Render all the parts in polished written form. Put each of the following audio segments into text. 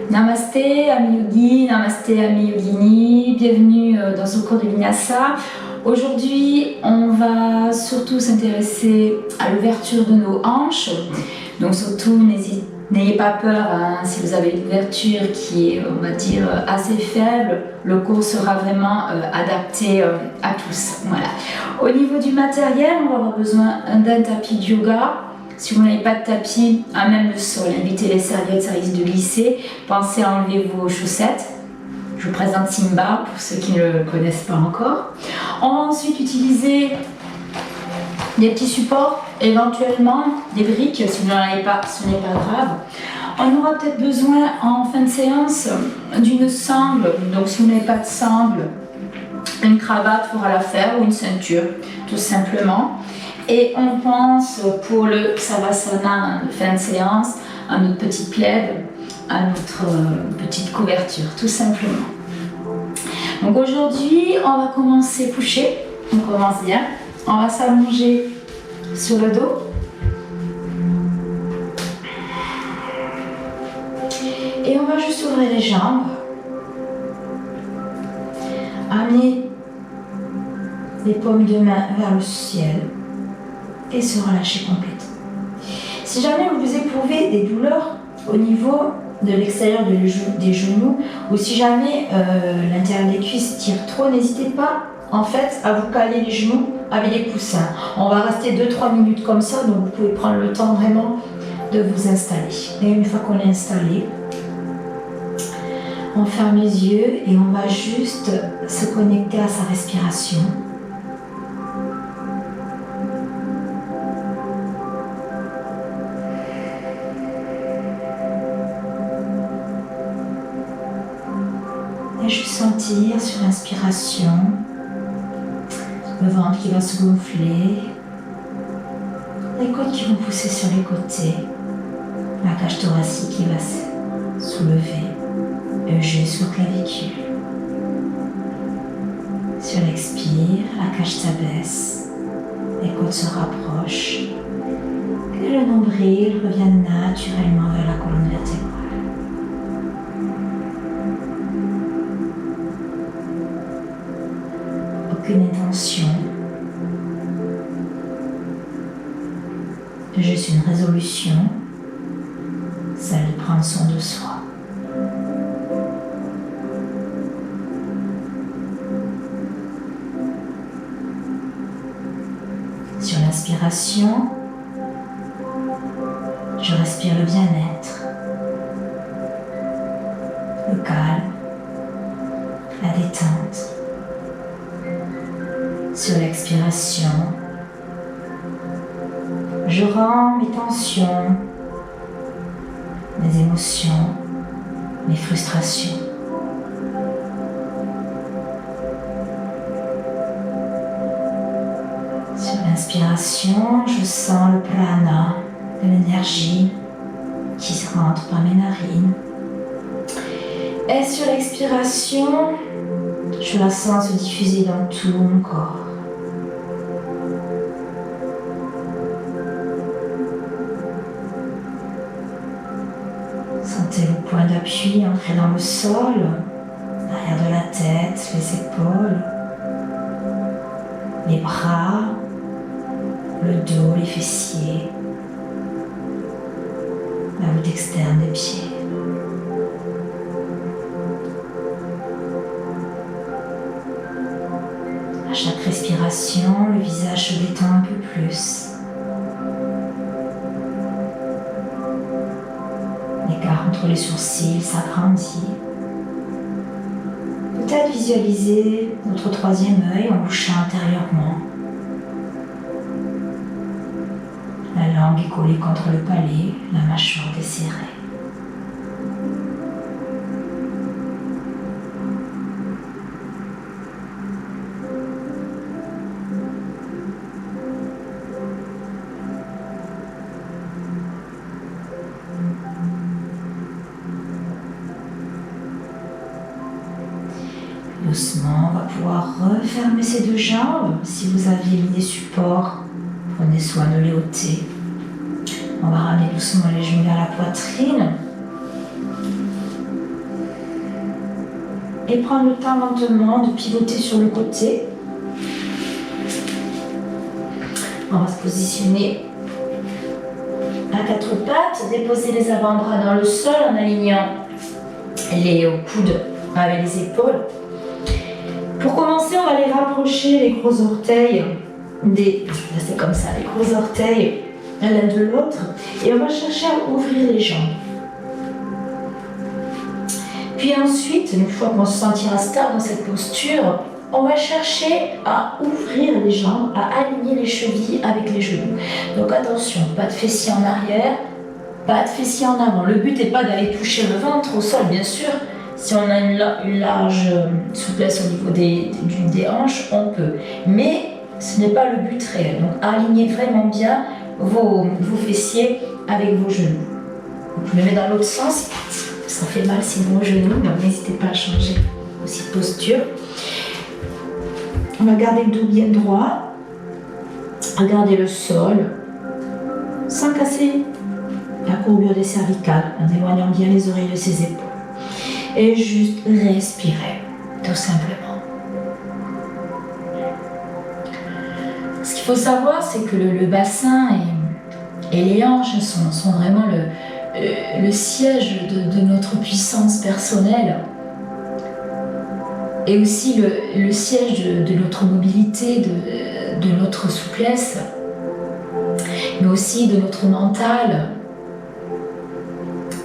Namasté, Ami Yogi, Namasté, Ami Yogini, bienvenue dans ce cours de Vinyasa. Aujourd'hui, on va surtout s'intéresser à l'ouverture de nos hanches. Donc surtout, n'ayez pas peur si vous avez une ouverture qui est, on va dire, assez faible. Le cours sera vraiment adapté à tous. Voilà. Au niveau du matériel, on va avoir besoin d'un tapis de yoga. Si vous n'avez pas de tapis, à même le sol, invitez les serviettes, ça risque de glisser. Pensez à enlever vos chaussettes. Je vous présente Simba pour ceux qui ne le connaissent pas encore. On va ensuite utiliser des petits supports, éventuellement des briques. Si vous n'en avez pas, ce n'est pas grave. On aura peut-être besoin en fin de séance d'une sangle. Donc si vous n'avez pas de sangle, une cravate fera l'affaire ou une ceinture, tout simplement. Et on pense pour le Savasana de fin de séance à notre petite plaide, à notre petite couverture, tout simplement. Donc aujourd'hui, on va commencer couché. On commence bien. On va s'allonger sur le dos. Et on va juste ouvrir les jambes. Amener les paumes de main vers le ciel. Et se relâcher complètement. Si jamais vous éprouvez des douleurs au niveau de l'extérieur des genoux ou si jamais l'intérieur des cuisses tire trop, n'hésitez pas en fait à vous caler les genoux avec des coussins. On va rester 2-3 minutes comme ça, donc vous pouvez prendre le temps vraiment de vous installer. Et une fois qu'on est installé, on ferme les yeux et on va juste se connecter à sa respiration. Juste sentir sur l'inspiration le ventre qui va se gonfler, les côtes qui vont pousser sur les côtés, la cage thoracique qui va se soulever, le jeu sur clavicule. Sur l'expire, la cage s'abaisse, les côtes se rapprochent et le nombril revient naturellement vers la colonne vertébrale. Aucune intention, juste une résolution, celle de prendre soin de soi. Sur l'inspiration, je respire le bien-être, le calme, la détente. Sur l'expiration, je rends mes tensions, mes émotions, mes frustrations. Sur l'inspiration, je sens le prana, de l'énergie qui rentre par mes narines. Et sur l'expiration, je la sens se diffuser dans tout mon corps. Sentez le point d'appui entrer dans le sol, l'arrière de la tête, les épaules, les bras, le dos, les fessiers, la voûte externe des pieds. À chaque respiration, le visage se détend un peu plus. L'écart entre les sourcils s'agrandit. Peut-être visualiser notre troisième œil en bouchant intérieurement. La langue est collée contre le palais, la mâchoire desserrée. Doucement, on va pouvoir refermer ces deux jambes. Si vous aviez mis des supports, prenez soin de les ôter. On va ramener doucement les genoux vers la poitrine. et prendre le temps lentement de pivoter sur le côté. On va se positionner à quatre pattes, déposer les avant-bras dans le sol en alignant les coudes avec les épaules. Pour commencer, on va les rapprocher, les gros orteils, c'est comme ça, les gros orteils l'un de l'autre, et on va chercher à ouvrir les jambes. Puis ensuite, une fois qu'on se sentira stable dans cette posture, on va chercher à ouvrir les jambes, à aligner les chevilles avec les genoux. Donc attention, pas de fessiers en arrière, pas de fessiers en avant. Le but n'est pas d'aller toucher le ventre au sol, bien sûr. Si on a une large souplesse au niveau des hanches, on peut. Mais ce n'est pas le but réel. Donc alignez vraiment bien vos fessiers avec vos genoux. Je le mets dans l'autre sens, ça fait mal sinon aux genoux, donc n'hésitez pas à changer aussi de posture. On va garder le dos bien droit, regardez le sol, sans casser la courbure des cervicales, en éloignant bien les oreilles de ses épaules. Et juste respirer, tout simplement. Ce qu'il faut savoir, c'est que le bassin et les hanches sont vraiment le siège de notre puissance personnelle et aussi le siège de notre mobilité, de notre souplesse, mais aussi de notre mental,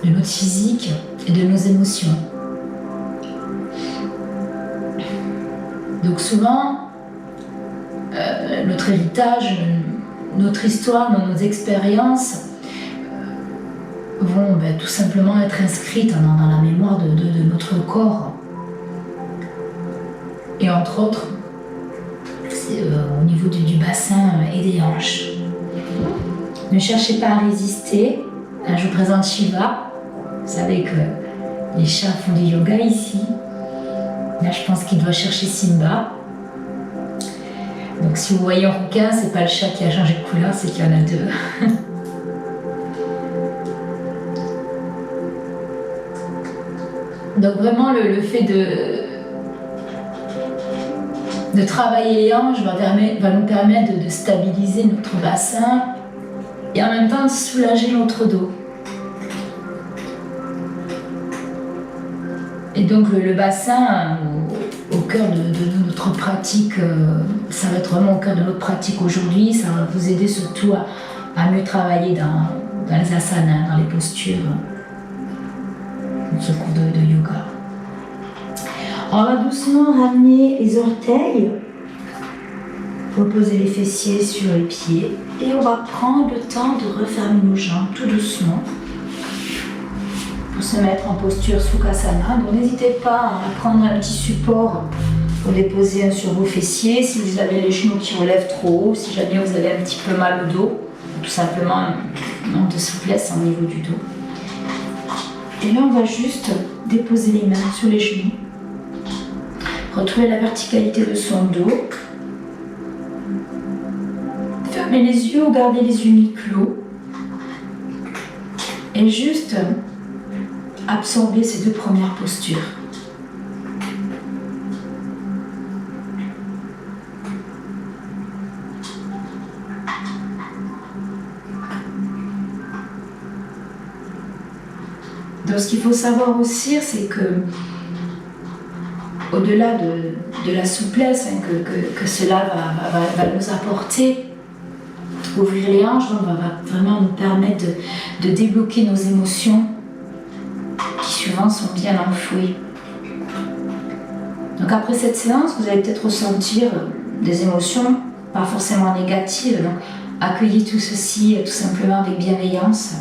de notre physique et de nos émotions. Donc souvent, notre héritage, notre histoire, nos expériences vont tout simplement être inscrites dans la mémoire de notre corps. Et entre autres, c'est au niveau du bassin et des hanches. Ne cherchez pas à résister. Là, je vous présente Shiva. Vous savez que les chats font du yoga ici. Là, je pense qu'il doit chercher Simba. Donc, si vous voyez un rouquin, c'est pas le chat qui a changé de couleur, c'est qu'il y en a deux. Donc, vraiment, le fait de travailler les hanches va nous permettre de stabiliser notre bassin et en même temps de soulager notre dos. Et donc le bassin, au cœur de notre pratique, ça va être vraiment au cœur de notre pratique aujourd'hui, ça va vous aider surtout à mieux travailler dans les asanas, dans les postures, dans ce cours de yoga. On va doucement ramener les orteils, reposer les fessiers sur les pieds et on va prendre le temps de refermer nos jambes tout doucement pour se mettre en posture Sukhasana. Donc n'hésitez pas à prendre un petit support pour déposer sur vos fessiers si vous avez les genoux qui relèvent trop haut, si jamais vous avez un petit peu mal au dos, tout simplement un manque de souplesse au niveau du dos. Et là on va juste déposer les mains sur les genoux, retrouver la verticalité de son dos. Fermez les yeux ou gardez les yeux mi-clos. Et juste absorber ces deux premières postures. Donc ce qu'il faut savoir aussi, c'est que au-delà de la souplesse que cela va nous apporter, ouvrir les hanches va vraiment nous permettre de débloquer nos émotions qui souvent sont bien enfouies. Donc après cette séance, vous allez peut-être ressentir des émotions pas forcément négatives. Donc accueillez tout ceci tout simplement avec bienveillance.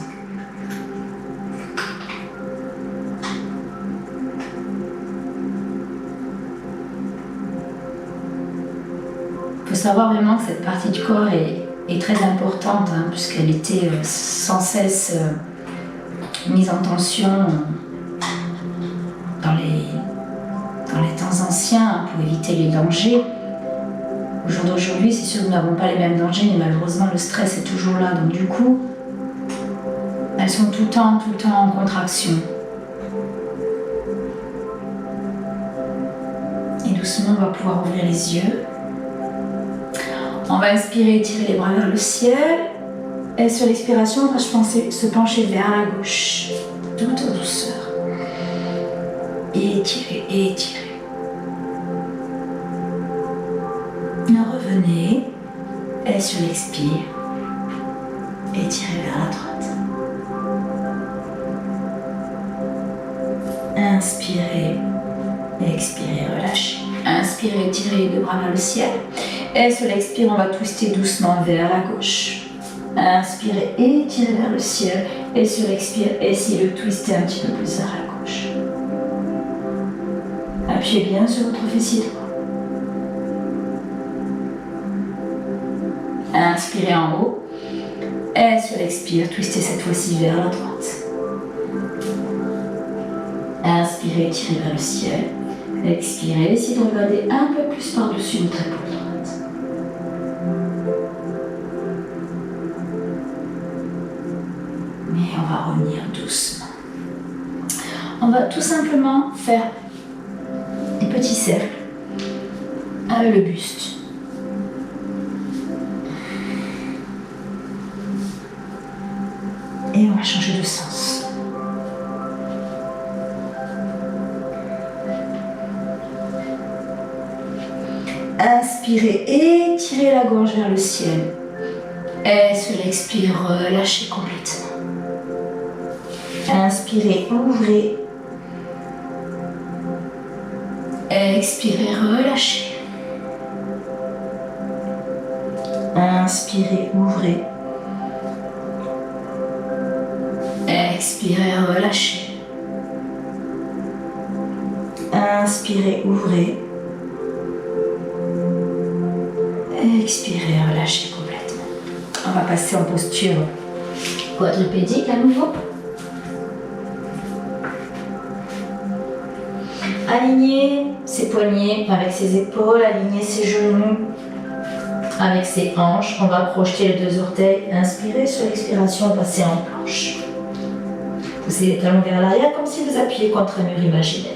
Il faut savoir vraiment que cette partie du corps est très importante, puisqu'elle était sans cesse mise en tension dans les temps anciens pour éviter les dangers. Au jour d'aujourd'hui, c'est sûr que nous n'avons pas les mêmes dangers, mais malheureusement le stress est toujours là. Donc du coup, elles sont tout le temps en contraction. doucement, on va pouvoir ouvrir les yeux. On va inspirer, tirer les bras vers le ciel. Et sur l'expiration, on va se pencher vers la gauche, tout en douceur. Étirez, étirez. Revenez. Et sur l'expire, étirez vers la droite. Inspirez, expirez, relâchez. Inspirez, tirez les deux bras vers le ciel. Et sur l'expire, on va twister doucement vers la gauche. Inspirez, étirez vers le ciel. Et sur l'expire, essayez de twister un petit peu plus vers la gauche. Appuyez bien sur votre fessier droit. Inspirez en haut. Et sur l'expire, twistez cette fois-ci vers la droite. Inspirez, tirez vers le ciel. Expirez, essayez de regarder un peu plus par-dessus votre épaule droite. Et on va revenir doucement. On va tout simplement faire des petits cercles avec le buste. Et on va changer de sens. Inspirez, étirez la gorge vers le ciel. Et sur l'expire, relâchez complètement. Inspirez, ouvrez. Expirez, relâchez. Inspirez, ouvrez. Expirez, relâchez. Inspirez, ouvrez. Expirez, relâchez complètement. On va passer en posture quadrupédique à nouveau. Alignez ses poignets avec ses épaules, alignez ses genoux avec ses hanches. On va projeter les deux orteils. Inspirez, sur l'expiration, passez en planche. Poussez les talons vers l'arrière comme si vous appuyez contre un mur imaginaire.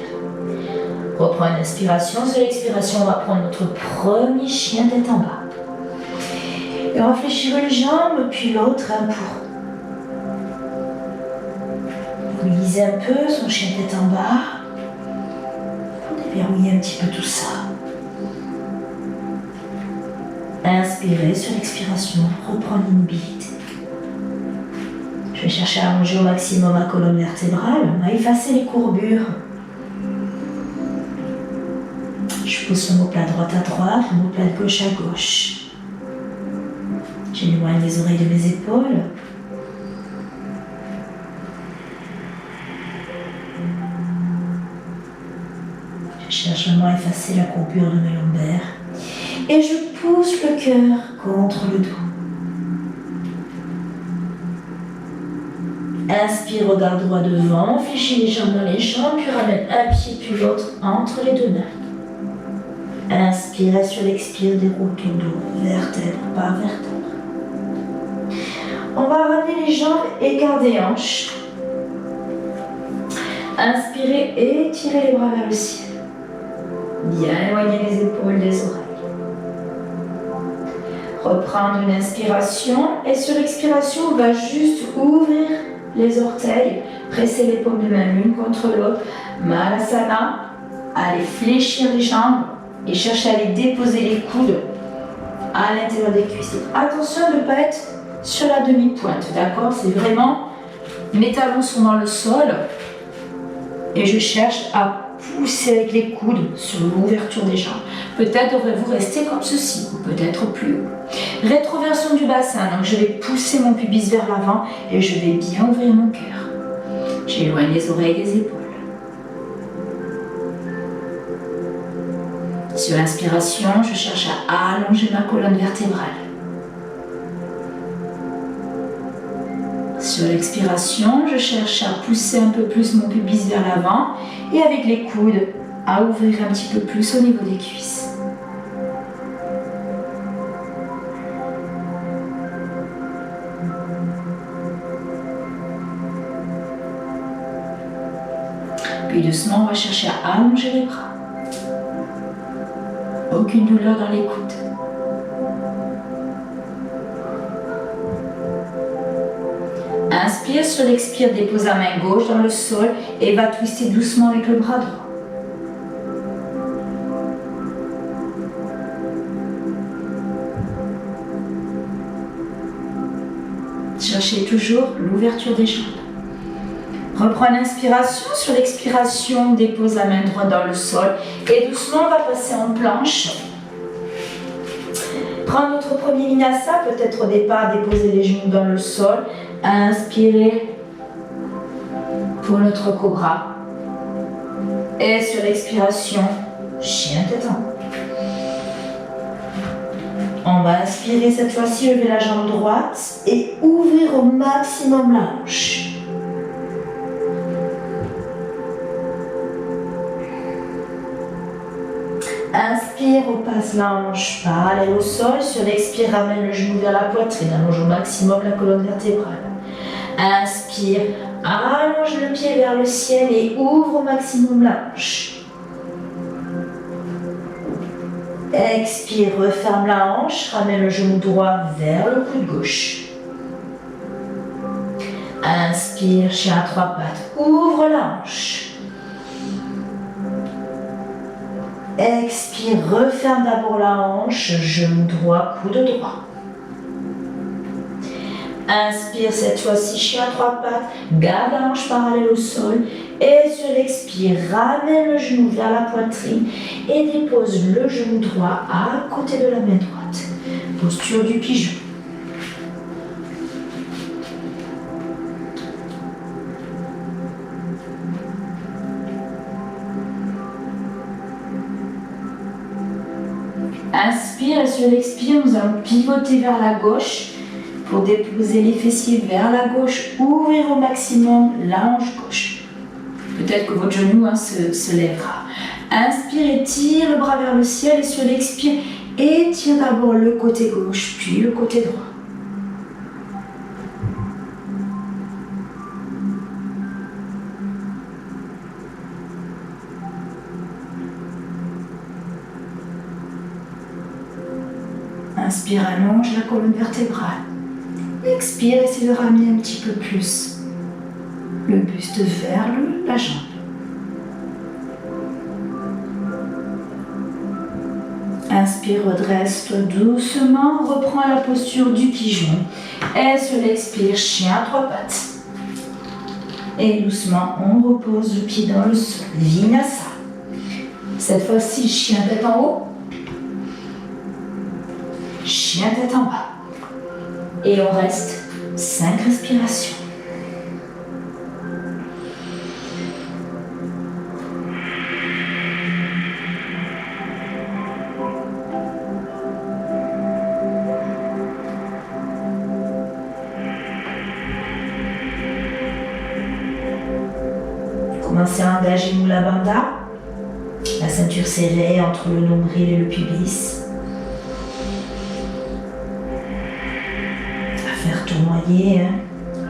Reprends une inspiration. Sur l'expiration, on va prendre notre premier chien tête en bas. Et on va fléchir une jambe, puis l'autre, un pour. Vous lisez un peu son chien tête en bas. Pour déverrouiller un petit peu tout ça. Inspirez, sur l'expiration, reprends l'immobilité. Je vais chercher à allonger au maximum ma colonne vertébrale. On va effacer les courbures. Je pousse l'omoplate droite à droite, l'omoplate gauche à gauche. J'éloigne les oreilles de mes épaules. Je cherche vraiment à effacer la courbure de mes lombaires. Et je pousse le cœur contre le dos. Inspire, regard droit devant, fléchis les jambes dans les jambes, puis ramène un pied puis l'autre entre les deux mains. Inspire, sur l'expire, déroule ton dos, vertèbre par vertèbre. On va ramener les jambes et garder hanches. Inspirez et étirez les bras vers le ciel. Bien éloigner les épaules des oreilles. Reprendre une inspiration et sur l'expiration, on va juste ouvrir les orteils, presser les paumes de main l'une contre l'autre. Malasana, allez fléchir les jambes et chercher à aller déposer les coudes à l'intérieur des cuisses. Attention de ne pas être sur la demi-pointe, d'accord? C'est vraiment, mes talons sont dans le sol et je cherche à pousser avec les coudes sur l'ouverture des jambes. Peut-être devrez-vous rester comme ceci, ou peut-être plus haut. Rétroversion du bassin, donc je vais pousser mon pubis vers l'avant et je vais bien ouvrir mon cœur. J'éloigne les oreilles des épaules. Sur l'inspiration, je cherche à allonger ma colonne vertébrale. Sur l'expiration, je cherche à pousser un peu plus mon pubis vers l'avant et avec les coudes, à ouvrir un petit peu plus au niveau des cuisses. Puis doucement, on va chercher à allonger les bras. Aucune douleur dans les coudes. Inspire, sur l'expire, dépose la main gauche dans le sol et va twister doucement avec le bras droit. Cherchez toujours l'ouverture des jambes. Reprends l'inspiration, sur l'expiration, dépose la main droite dans le sol et doucement on va passer en planche. Prends notre premier vinyasa, peut-être au départ déposer les genoux dans le sol. Inspirez pour notre cobra. Et sur l'expiration, chien tête en haut. On va inspirer cette fois-ci, lever la jambe droite et ouvrir au maximum la hanche. Inspire, repasse la hanche parallèle au sol. Sur l'expire, ramène le genou vers la poitrine, allonge au maximum la colonne vertébrale. Inspire, allonge le pied vers le ciel et ouvre au maximum la hanche. Expire, referme la hanche, ramène le genou droit vers le coude gauche. Inspire, chien à trois pattes, ouvre la hanche. Expire, referme d'abord la hanche, genou droit, coude droit. Inspire, cette fois-ci, chien à trois pattes, garde la hanche parallèle au sol. Et sur l'expire, ramène le genou vers la poitrine et dépose le genou droit à côté de la main droite. Posture du pigeon. Inspire et sur l'expire, nous allons pivoter vers la gauche pour déposer les fessiers vers la gauche, ouvrir au maximum la hanche gauche. Peut-être que votre genou se lèvera. Inspire et tire le bras vers le ciel et sur l'expire, étire d'abord le côté gauche puis le côté droit. Inspire, allonge la colonne vertébrale. Expire, essayez de ramener un petit peu plus le buste vers la jambe. Inspire, redresse-toi doucement, reprends la posture du pigeon. Et sur l'expire, chien à trois pattes. Et doucement, on repose le pied dans le sol. Vinyasa. Cette fois-ci, chien tête en haut. Chien tête en bas. Et on reste 5 respirations. Commencez à engager Mula Bandha, la ceinture serrée entre le nombril et le pubis. À faire tournoyer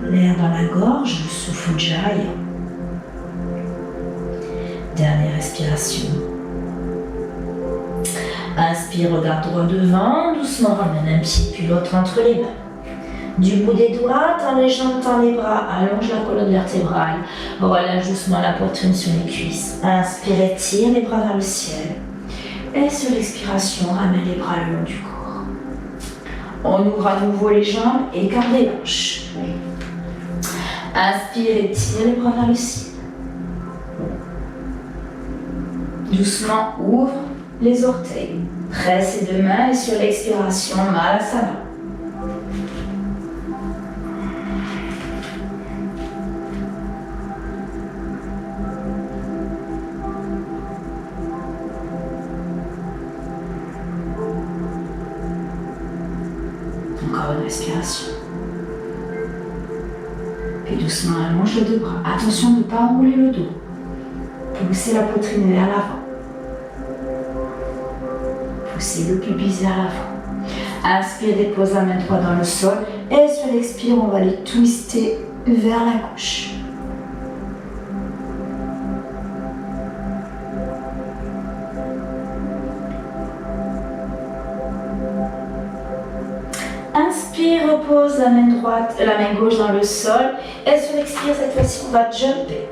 l'air dans la gorge, le souffle Ujjayi. Dernière respiration. Inspire, regarde droit devant, doucement ramène un pied puis l'autre entre les mains. Du bout des doigts, tends les jambes, tends les bras, allonge la colonne vertébrale, relâche doucement la poitrine sur les cuisses. Inspire et tire les bras vers le ciel. Et sur l'expiration, ramène les bras le long du corps. On ouvre à nouveau les jambes, écarte les hanches. Inspire et tire les bras vers le ciel. Doucement, ouvre les orteils. Presse les deux mains et sur l'expiration, Malasana. Encore une respiration. Puis doucement, allonge les deux bras. Attention de ne pas enrouler le dos. Poussez la poitrine vers l'avant. Poussez le pubis vers l'avant. Inspire, dépose la main droite dans le sol. Et sur l'expire, on va les twister vers la gauche. Inspire, repose la main droite, la main gauche dans le sol. Et sur l'expire, cette fois-ci, on va jumper.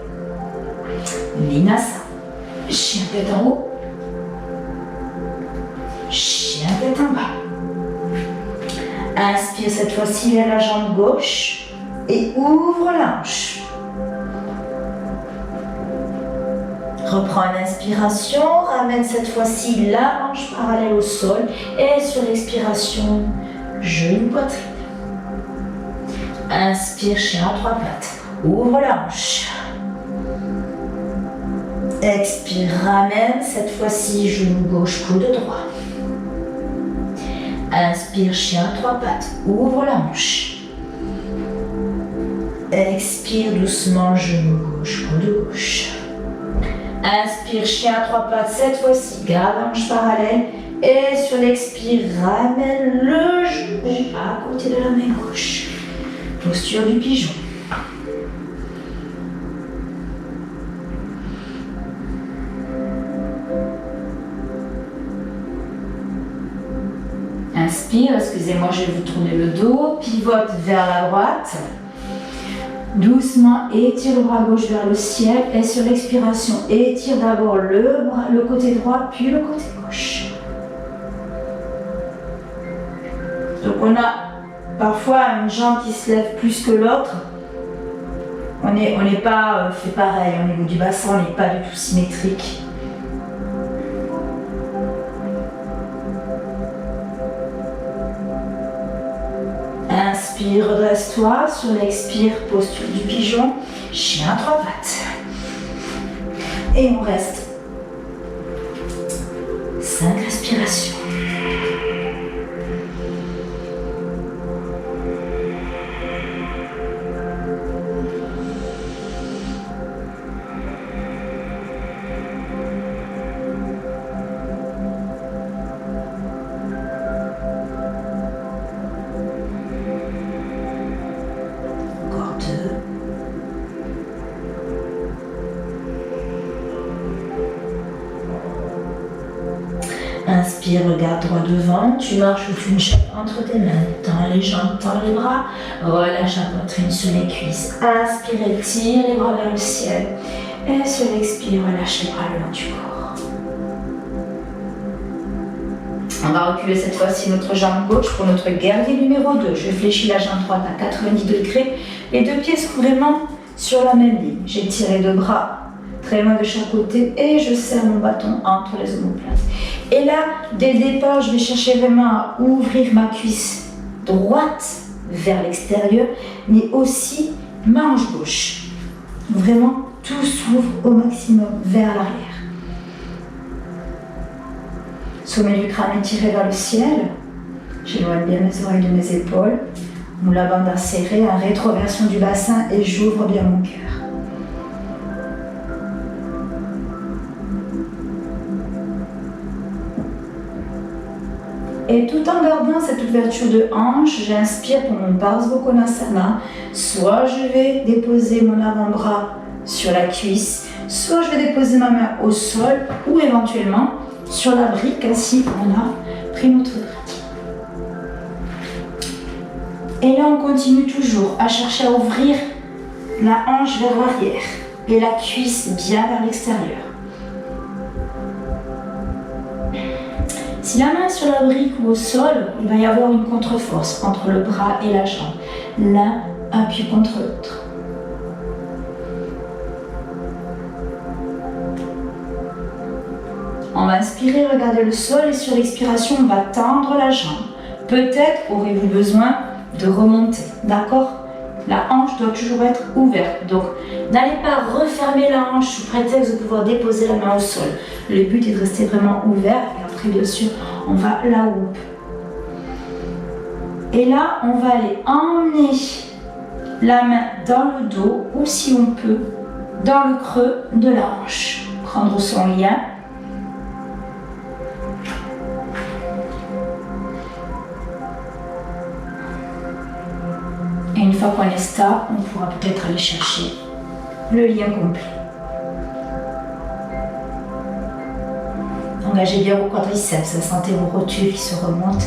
Vinyasa. Chien tête en haut. Chien tête en bas. Inspire cette fois-ci, lève la jambe gauche et ouvre la hanche. Reprends une inspiration, ramène cette fois-ci la hanche parallèle au sol et sur l'expiration, genou poitrine. Inspire, chien à 3 pattes, ouvre la hanche. Expire, ramène cette fois-ci, genou gauche, coude droit. Inspire, chien à 3 pattes, ouvre la hanche. Expire doucement, genou gauche, coude gauche. Inspire, chien à 3 pattes, cette fois-ci, garde la hanche parallèle. Et sur l'expire, ramène le genou à côté de la main gauche. Posture du pigeon. Inspire, excusez-moi, je vais vous tourner le dos, pivote vers la droite. Doucement, étire le bras gauche vers le ciel et sur l'expiration, étire d'abord le côté droit puis le côté gauche. Donc on a parfois une jambe qui se lève plus que l'autre. On n'est pas fait pareil au niveau du bassin, on n'est pas du tout symétrique. Inspire, redresse-toi. Sur l'expire, posture du pigeon. Chien à 3 pattes. Et on reste 5 respirations. Inspire, regarde droit devant, tu marches ou tu me chopes entre tes mains, tends les jambes, tends les bras, relâche la poitrine sur les cuisses. Inspire, tire les bras vers le ciel. Et sur l'expire, relâche les bras le long du corps. On va reculer cette fois-ci notre jambe gauche pour notre guerrier numéro 2. Je fléchis la jambe droite à 90 degrés. Les deux pieds sont vraiment sur la même ligne. J'étire les deux bras très loin de chaque côté et je serre mon bâton entre les omoplates. Et là, dès le départ, je vais chercher vraiment à ouvrir ma cuisse droite vers l'extérieur, mais aussi ma hanche gauche. Vraiment, tout s'ouvre au maximum vers l'arrière. Sommet du crâne étiré vers le ciel. J'éloigne bien mes oreilles de mes épaules. Moula bandha serré, en rétroversion du bassin et j'ouvre bien mon cœur. Et tout en gardant cette ouverture de hanche, j'inspire pour mon Parsvakonasana. Soit je vais déposer mon avant-bras sur la cuisse, soit je vais déposer ma main au sol ou éventuellement sur la brique assis on a pris notre brique. Et là on continue toujours à chercher à ouvrir la hanche vers l'arrière et la cuisse bien vers l'extérieur. Si la main est sur la brique ou au sol, il va y avoir une contre-force entre le bras et la jambe. L'un appuie contre l'autre. On va inspirer, regarder le sol et sur l'expiration, on va tendre la jambe. Peut-être aurez-vous besoin de remonter, d'accord? La hanche doit toujours être ouverte, donc n'allez pas refermer la hanche sous prétexte de pouvoir déposer la main au sol. Le but est de rester vraiment ouvert et après bien sûr on va la whoop. Et là on va aller emmener la main dans le dos ou si on peut dans le creux de la hanche. Prendre son lien. Et une fois qu'on est stable, on pourra peut-être aller chercher le lien complet. Engagez bien vos quadriceps, sentez vos rotules qui se remontent.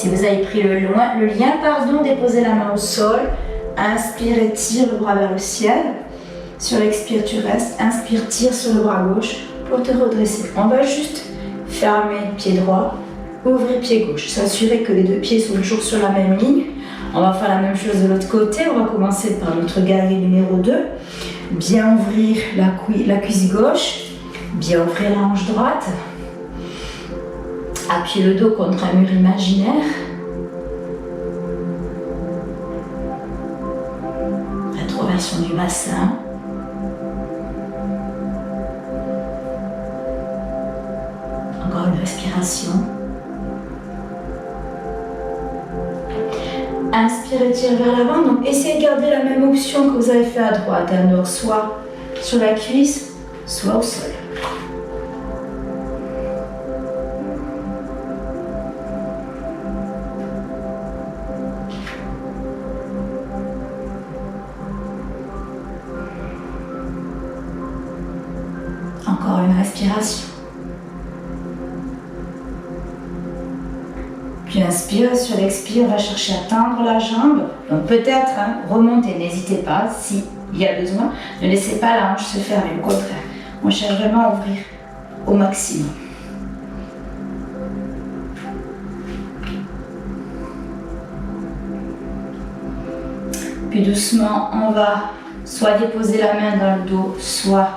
Si vous avez pris le lien, déposez la main au sol. Inspire et tire le bras vers le ciel. Sur l'expire, tu restes. Inspire, tire sur le bras gauche pour te redresser. On va juste fermer pied droit, ouvrir pied gauche. S'assurer que les deux pieds sont toujours sur la même ligne. On va faire la même chose de l'autre côté. On va commencer par notre guerrier numéro 2. Bien ouvrir la cuisse gauche. Bien ouvrir la hanche droite. Appuyez le dos contre un mur imaginaire. Rétroversion du bassin. Encore une respiration. Inspire et tire vers l'avant. Donc essayez de garder la même option que vous avez fait à droite. Donc soit sur la cuisse, soit au sol. Encore une respiration. Puis inspire, sur l'expire, on va chercher à tendre la jambe. Donc peut-être remonter, n'hésitez pas s'il y a besoin. Ne laissez pas la hanche se fermer, au contraire. On cherche vraiment à ouvrir au maximum. Puis doucement, on va soit déposer la main dans le dos, soit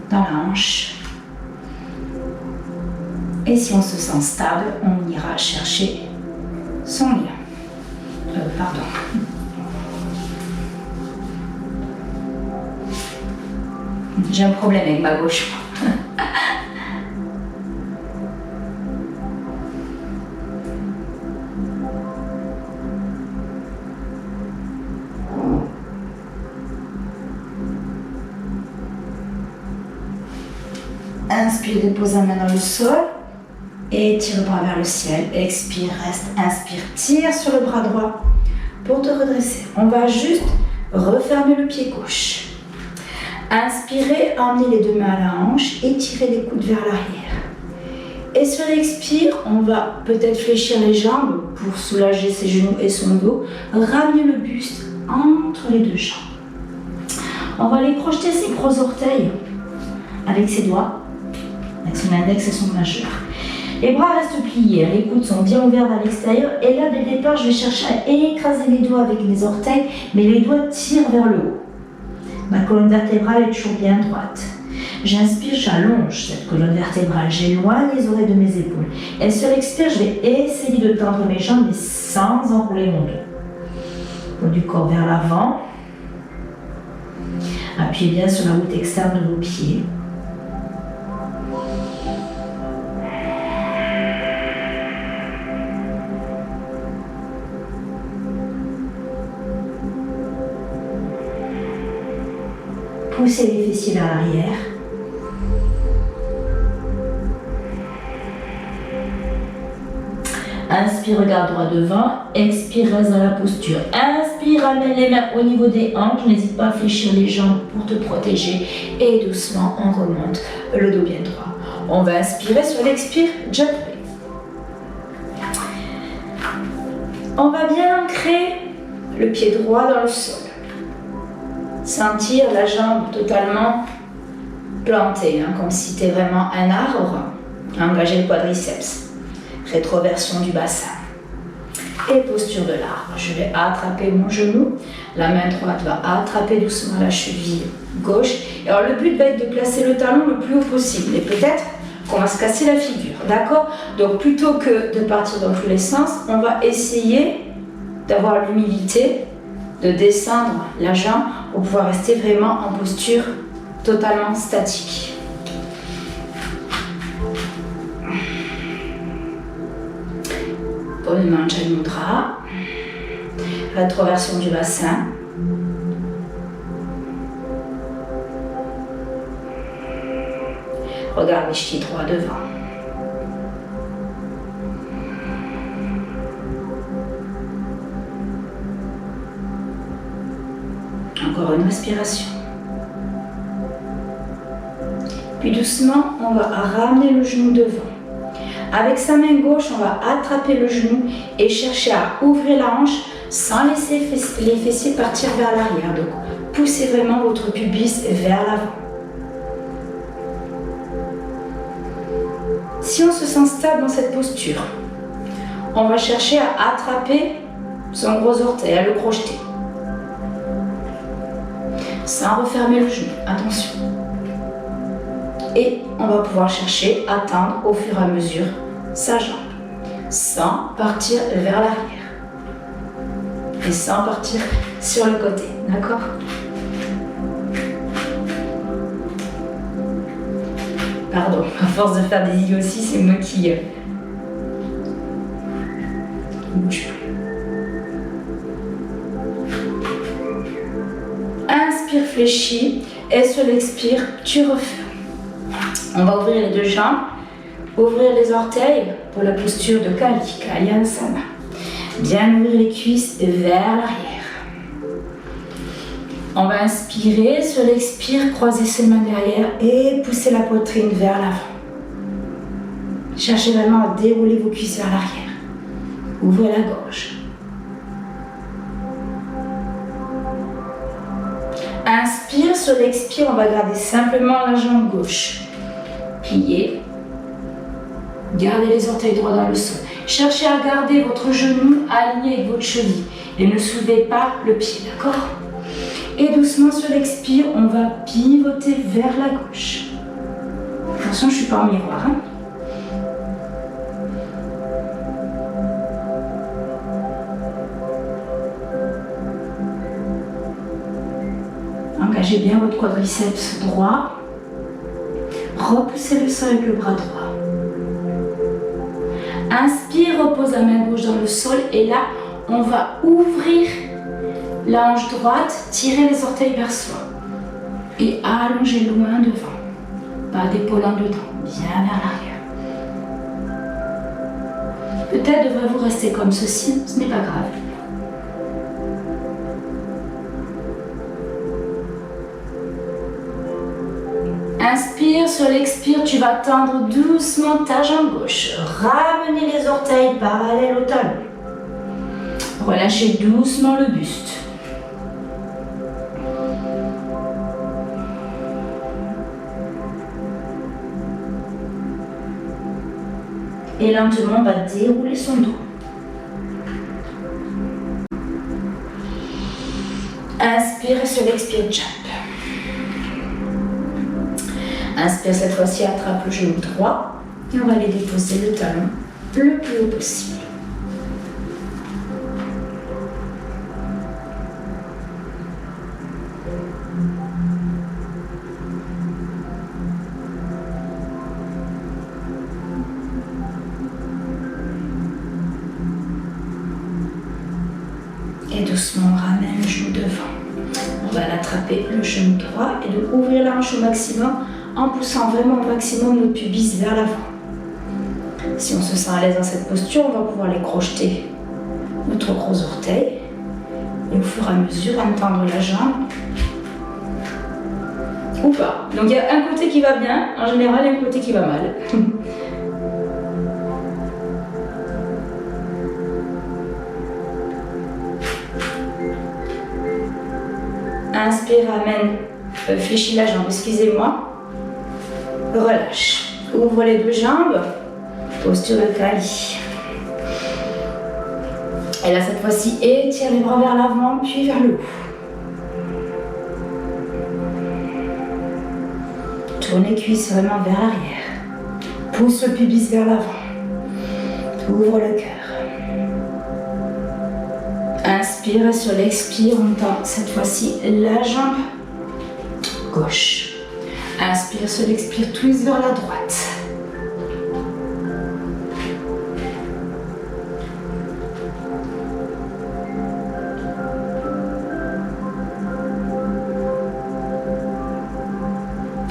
dans la hanche. Et si on se sent stable, on ira chercher son lien. Pardon. J'ai un problème avec ma gauche. Inspire, dépose la main dans le sol. Et tire le bras vers le ciel. Expire, reste. Inspire, tire sur le bras droit pour te redresser. On va juste refermer le pied gauche. Inspirez, emmenez les deux mains à la hanche et tirez les coudes vers l'arrière. Et sur l'expire, on va peut-être fléchir les jambes pour soulager ses genoux et son dos. Ramener le buste entre les deux jambes. On va aller projeter ses gros orteils avec ses doigts, avec son index et son majeur. Les bras restent pliés, les coudes sont bien ouverts vers l'extérieur. Et là, dès le départ, je vais chercher à écraser les doigts avec les orteils, mais les doigts tirent vers le haut. Ma colonne vertébrale est toujours bien droite. J'inspire, j'allonge cette colonne vertébrale, j'éloigne les oreilles de mes épaules. Et sur l'expire, je vais essayer de tendre mes jambes, mais sans enrouler mon dos. Poids du corps vers l'avant. Appuyez bien sur la route externe de vos pieds. Poussez les fessiers vers l'arrière. Inspire, regard droit devant. Expire, reste dans la posture. Inspire, amène les mains au niveau des hanches. N'hésite pas à fléchir les jambes pour te protéger. Et doucement, on remonte le dos bien droit. On va inspirer sur l'expire, jump. On va bien ancrer le pied droit dans le sol. Sentir la jambe totalement plantée, comme si c'était vraiment un arbre. Engager le quadriceps. Rétroversion du bassin. Et posture de l'arbre. Je vais attraper mon genou. La main droite va attraper doucement la cheville gauche. Et alors le but va être de placer le talon le plus haut possible. Et peut-être qu'on va se casser la figure. D'accord? Donc plutôt que de partir dans tous les sens, on va essayer d'avoir l'humilité de descendre la jambe pour pouvoir rester vraiment en posture totalement statique. Bonne Manjari Mudra. Rétroversion du bassin. Regarde les cheveux droits devant. Encore une respiration. Puis doucement, on va ramener le genou devant. Avec sa main gauche, on va attraper le genou et chercher à ouvrir la hanche sans laisser les fessiers partir vers l'arrière. Donc, poussez vraiment votre pubis vers l'avant. Si on se sent stable dans cette posture, on va chercher à attraper son gros orteil, à le crocheter. Sans refermer le genou, attention. Et on va pouvoir chercher à tendre au fur et à mesure sa jambe, sans partir vers l'arrière. Et sans partir sur le côté, d'accord? Pardon, à force de faire des idiots aussi, c'est moi qui bouge plus. Inspire, fléchis, et sur l'expire, tu refermes. On va ouvrir les deux jambes, ouvrir les orteils pour la posture de Kali, Kalyasana. Bien ouvrir les cuisses vers l'arrière. On va inspirer, sur l'expire, croiser ses mains derrière et pousser la poitrine vers l'avant. Cherchez vraiment à dérouler vos cuisses vers l'arrière. Ouvrez la gorge. Inspire, sur l'expire, on va garder simplement la jambe gauche. Pliez. Gardez les orteils droits dans le sol. Cherchez à garder votre genou aligné avec votre cheville et ne soulevez pas le pied, d'accord? Et doucement sur l'expire, on va pivoter vers la gauche. Attention, je ne suis pas en miroir. Hein? Engagez bien votre quadriceps droit. Repoussez le sol avec le bras droit. Inspire, repose la main gauche dans le sol et là, on va ouvrir la hanche droite, tirer les orteils vers soi et allonger loin devant. Pas d'épaule en dedans, bien vers l'arrière. Peut-être devrez-vous rester comme ceci, ce n'est pas grave. Inspire, sur l'expire, tu vas tendre doucement ta jambe gauche. Ramenez les orteils parallèles au talon. Relâchez doucement le buste. Et lentement, on va dérouler son dos. Inspire, sur l'expire, jump. Inspire, cette fois-ci, attrape le genou droit et on va aller déposer le talon le plus haut possible. Et doucement, on ramène le genou devant. On va l'attraper le genou droit et de ouvrir la hanche au maximum en poussant vraiment au maximum notre pubis vers l'avant. Si on se sent à l'aise dans cette posture, on va pouvoir les crocheter notre gros orteil et au fur et à mesure entendre la jambe ou pas. Donc il y a un côté qui va bien, en général il y a un côté qui va mal. Inspire, ramène, fléchis la jambe, excusez-moi. Relâche. Ouvre les deux jambes. Posture de Kali. Et là, cette fois-ci, étire les bras vers l'avant, puis vers le haut. Tourne les cuisses vraiment vers l'arrière. Pousse le pubis vers l'avant. Ouvre le cœur. Inspire, sur l'expire, on tend cette fois-ci la jambe gauche. Inspire, sur l'expire, twist vers la droite.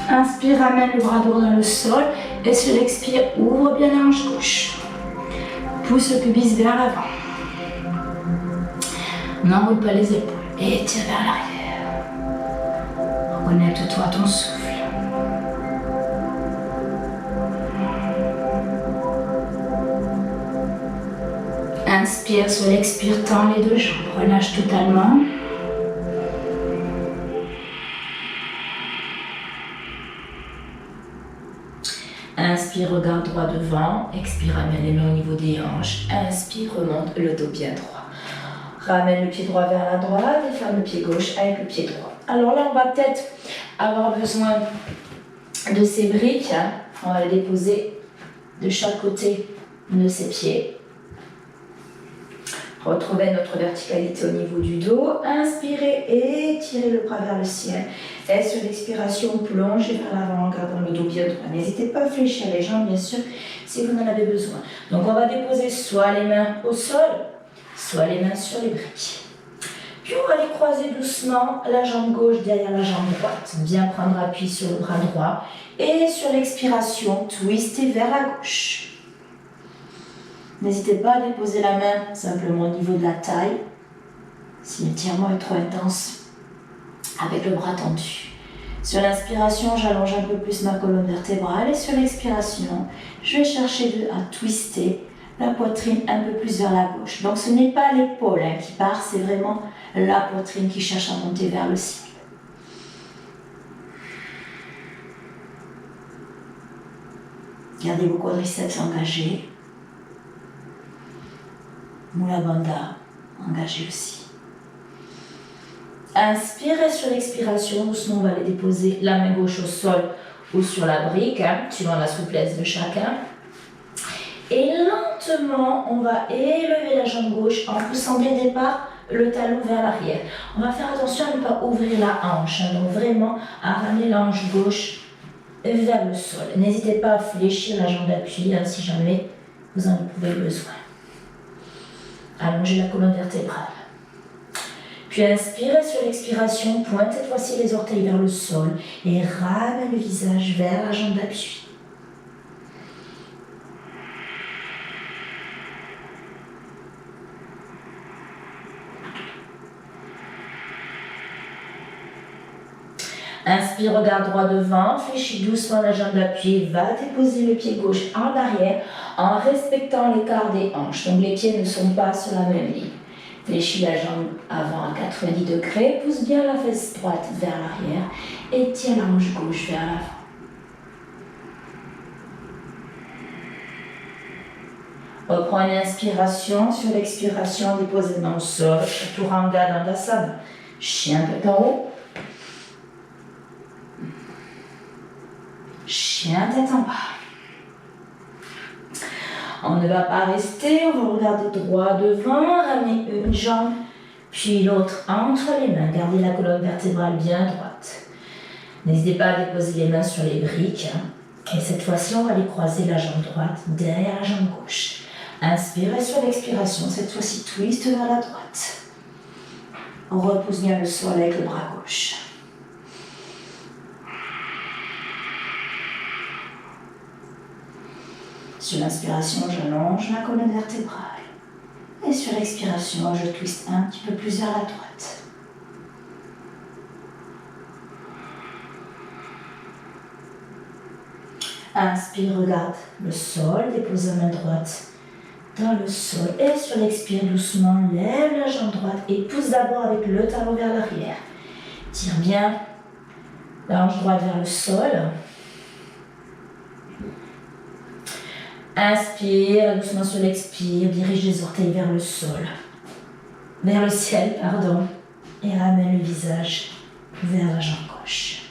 Inspire, ramène le bras droit dans le sol et sur l'expire, ouvre bien la hanche gauche. Pousse le pubis vers l'avant. N'enroule pas les épaules et tire vers l'arrière. Reconnecte-toi à ton souffle. Inspire sur l'expire, tends les deux jambes, relâche totalement. Inspire, regarde droit devant. Expire, amène les mains au niveau des hanches. Inspire, remonte le dos bien droit. Ramène le pied droit vers la droite et ferme le pied gauche avec le pied droit. Alors là, on va peut-être avoir besoin de ces briques. On va les déposer de chaque côté de ses pieds. Retrouvez notre verticalité au niveau du dos. Inspirez et étirez le bras vers le ciel. Et sur l'expiration, plongez vers l'avant en gardant le dos bien droit. N'hésitez pas à fléchir les jambes, bien sûr, si vous en avez besoin. Donc on va déposer soit les mains au sol, soit les mains sur les briques. Puis on va les croiser doucement, la jambe gauche derrière la jambe droite. Bien prendre appui sur le bras droit. Et sur l'expiration, twister vers la gauche. N'hésitez pas à déposer la main simplement au niveau de la taille, si l'étirement est trop intense, avec le bras tendu. Sur l'inspiration, j'allonge un peu plus ma colonne vertébrale et sur l'expiration, je vais chercher à twister la poitrine un peu plus vers la gauche. Donc ce n'est pas l'épaule qui part, c'est vraiment la poitrine qui cherche à monter vers le ciel. Gardez vos quadriceps engagés. Mula Bandha, engagé aussi. Inspirez sur l'expiration, doucement on va les déposer la main gauche au sol ou sur la brique, suivant la souplesse de chacun. Et lentement, on va élever la jambe gauche en poussant dès le départ le talon vers l'arrière. On va faire attention à ne pas ouvrir la hanche, donc vraiment à ramener la hanche gauche vers le sol. N'hésitez pas à fléchir la jambe d'appui si jamais vous en avez besoin. Allongez la colonne vertébrale. Puis inspirez sur l'expiration, pointe cette fois-ci les orteils vers le sol et ramène le visage vers la jambe d'appui. Inspire, regard droit devant, fléchis doucement la jambe d'appui, va déposer le pied gauche en arrière en respectant l'écart des hanches. Donc les pieds ne sont pas sur la même ligne. Fléchis la jambe avant à 90 degrés, pousse bien la fesse droite vers l'arrière et tiens la hanche gauche vers l'avant. Reprends une inspiration, sur l'expiration, dépose les mains au sol, Chaturanga Dandasana. Chien tête en haut. Chien tête en bas. On ne va pas rester, on va regarder droit devant, ramener une jambe, puis l'autre entre les mains. Gardez la colonne vertébrale bien droite. N'hésitez pas à déposer les mains sur les briques. Et cette fois-ci, on va les croiser la jambe droite derrière la jambe gauche. Inspirez sur l'expiration, cette fois-ci twist vers la droite. On repousse bien le sol avec le bras gauche. Sur l'inspiration, j'allonge ma colonne vertébrale. Et sur l'expiration, je twiste un petit peu plus vers la droite. Inspire, regarde le sol, dépose la main droite dans le sol. Et sur l'expire, doucement, lève la jambe droite et pousse d'abord avec le talon vers l'arrière. Tire bien la hanche droite vers le sol. Inspire, doucement sur l'expire, dirige les orteils vers le sol, vers le ciel, pardon, et ramène le visage vers la jambe gauche.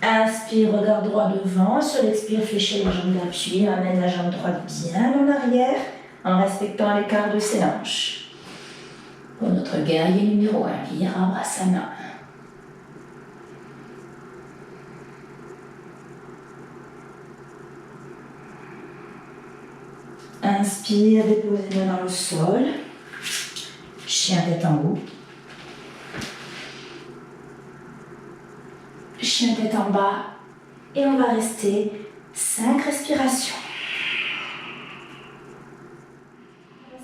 Inspire, regard droit devant, sur l'expire, fléchis la jambe d'appui, ramène la jambe droite bien en arrière, en respectant l'écart de ses hanches. Pour notre guerrier numéro 1, Virabhadrasana. Inspire, dépose les mains dans le sol. Chien tête en haut. Chien tête en bas. Et on va rester 5 respirations.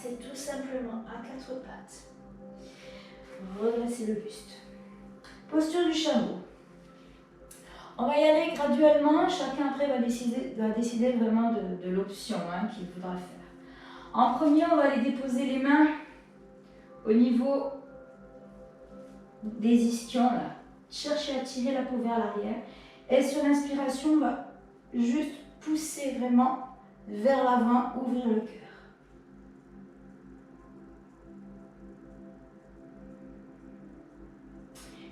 C'est tout simplement à 4 pattes. Redressez le buste. Posture du chameau. On va y aller graduellement, chacun après va décider vraiment de l'option qu'il voudra faire. En premier, on va aller déposer les mains au niveau des ischions, là. Chercher à tirer la peau vers l'arrière. Et sur l'inspiration, on va juste pousser vraiment vers l'avant, ouvrir le cœur.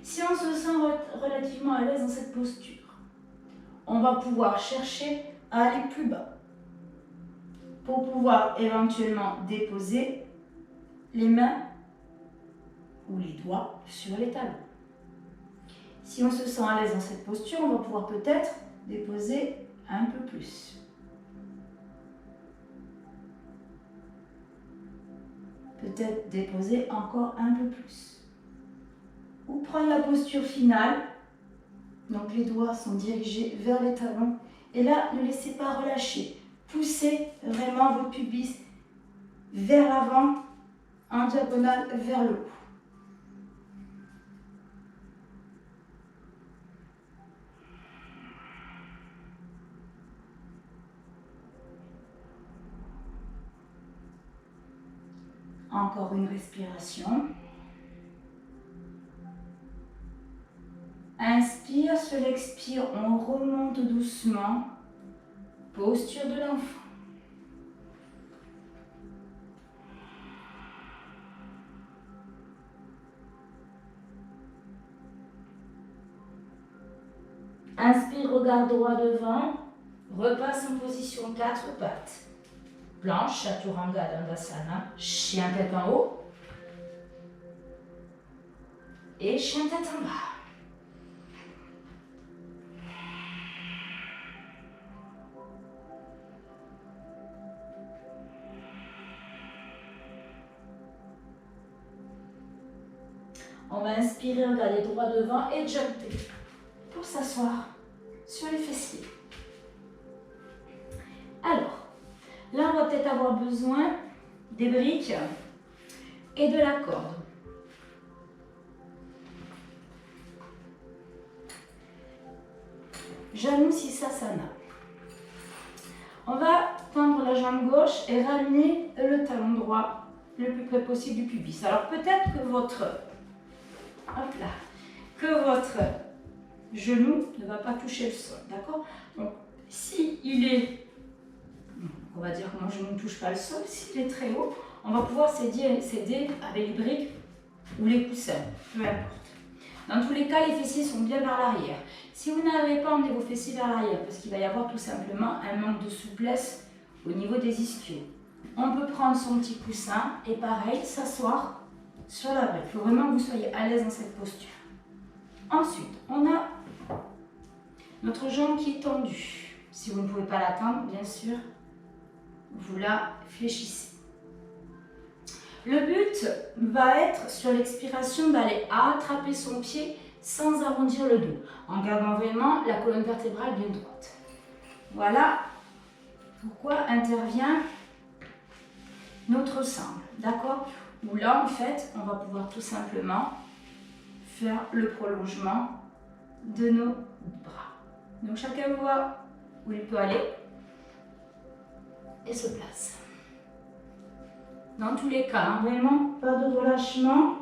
Si on se sent relativement à l'aise dans cette posture, on va pouvoir chercher à aller plus bas pour pouvoir éventuellement déposer les mains ou les doigts sur les talons. Si on se sent à l'aise dans cette posture, on va pouvoir peut-être déposer un peu plus. Peut-être déposer encore un peu plus. Ou prendre la posture finale. Donc les doigts sont dirigés vers les talons. Et là, ne laissez pas relâcher. Poussez vraiment votre pubis vers l'avant, en diagonale vers le haut. Encore une respiration. Inspire, sur l'expire, on remonte doucement. Posture de l'enfant. Inspire, regard droit devant. Repasse en position 4 pattes. Planche, Chaturanga Dandasana, chien tête en haut. Et chien tête en bas. On va inspirer, regarder droit devant et jumper pour s'asseoir sur les fessiers. Alors, là on va peut-être avoir besoin des briques et de la corde. Janusirsasana. On va tendre la jambe gauche et ramener le talon droit le plus près possible du pubis. Alors peut-être que votre genou ne va pas toucher le sol, d'accord? Donc, si il est, on va dire que mon genou ne touche pas le sol, s'il est très haut, on va pouvoir s'aider avec les briques ou les coussins, peu importe. Dans tous les cas, les fessiers sont bien vers l'arrière. Si vous n'arrivez pas à emmener vos fessiers vers l'arrière, parce qu'il va y avoir tout simplement un manque de souplesse au niveau des ischios, on peut prendre son petit coussin et pareil, s'asseoir sur la brique. Il faut vraiment que vous soyez à l'aise dans cette posture. Ensuite, on a notre jambe qui est tendue. Si vous ne pouvez pas la tendre, bien sûr, vous la fléchissez. Le but va être, sur l'expiration, d'aller attraper son pied sans arrondir le dos, en gardant vraiment la colonne vertébrale bien droite. Voilà pourquoi intervient notre sangle, d'accord? Où là, en fait, on va pouvoir tout simplement faire le prolongement de nos bras. Donc chacun voit où il peut aller et se place. Dans tous les cas, vraiment, pas de relâchement.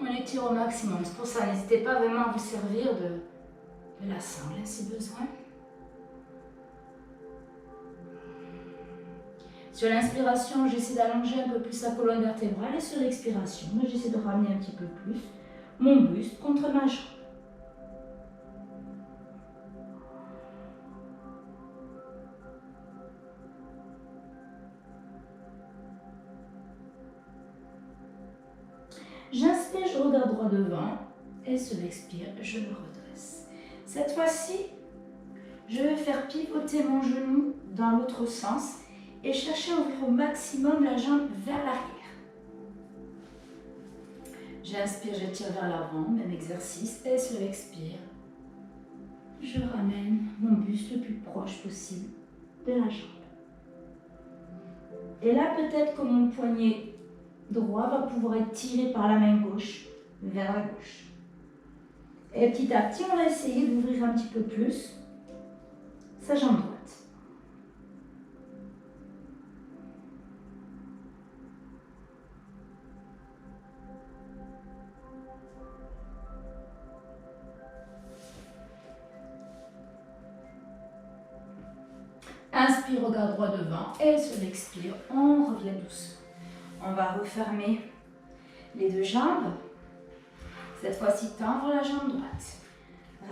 On étire au maximum. C'est pour ça, n'hésitez pas vraiment à vous servir de la sangle si besoin. Sur l'inspiration, j'essaie d'allonger un peu plus la colonne vertébrale et sur l'expiration, j'essaie de ramener un petit peu plus mon buste contre ma jambe. J'inspire, je regarde droit devant et sur l'expire, je me redresse. Cette fois-ci, je vais faire pivoter mon genou dans l'autre sens et chercher à ouvrir au maximum la jambe vers l'arrière. J'inspire, j'étire vers l'avant, même exercice, et sur l'expire, je ramène mon buste le plus proche possible de la jambe. Et là, peut-être que mon poignet droit va pouvoir être tiré par la main gauche vers la gauche. Et petit à petit, on va essayer d'ouvrir un petit peu plus sa jambe droite. Inspire, regard droit devant et sur l'expire, on revient doucement. On va refermer les deux jambes. Cette fois-ci, tendre la jambe droite.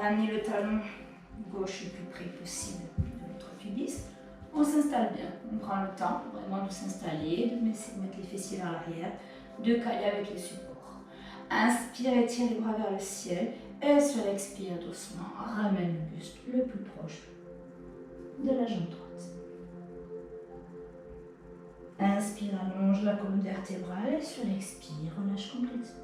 Ramener le talon gauche le plus près possible de notre pubis. On s'installe bien. On prend le temps vraiment de s'installer, de mettre les fessiers vers l'arrière, de caler avec les supports. Inspire, étire les bras vers le ciel. Et sur l'expire, doucement, ramène le buste le plus proche de la jambe droite. Inspire, allonge la colonne vertébrale et sur l'expire, relâche complètement.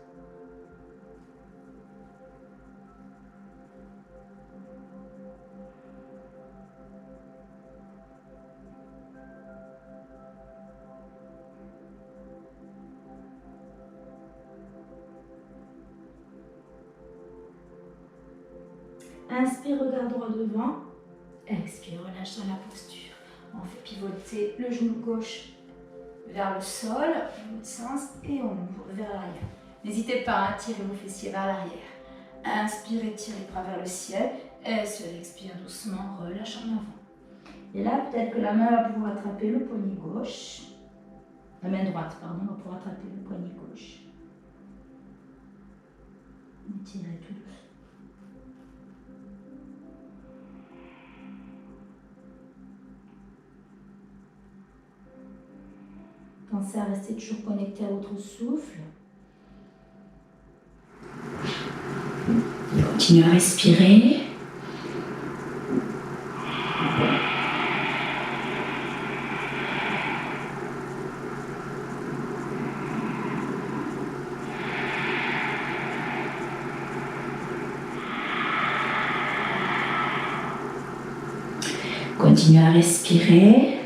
Inspire, regard droit devant. Expire, relâche dans la posture. On fait pivoter le genou gauche vers le sol, dans l'autre sens, et on ouvre vers l'arrière. N'hésitez pas à tirer vos fessiers vers l'arrière. Inspire, étire les bras vers le ciel, et sur l'expire doucement, relâche en avant. Et là, peut-être que la main va pouvoir attraper le poignet gauche. La main droite, pardon, va pouvoir attraper le poignet gauche. Étirez tout doucement. Pensez à rester toujours connecté à votre souffle. Continuez à respirer. Continuez à respirer.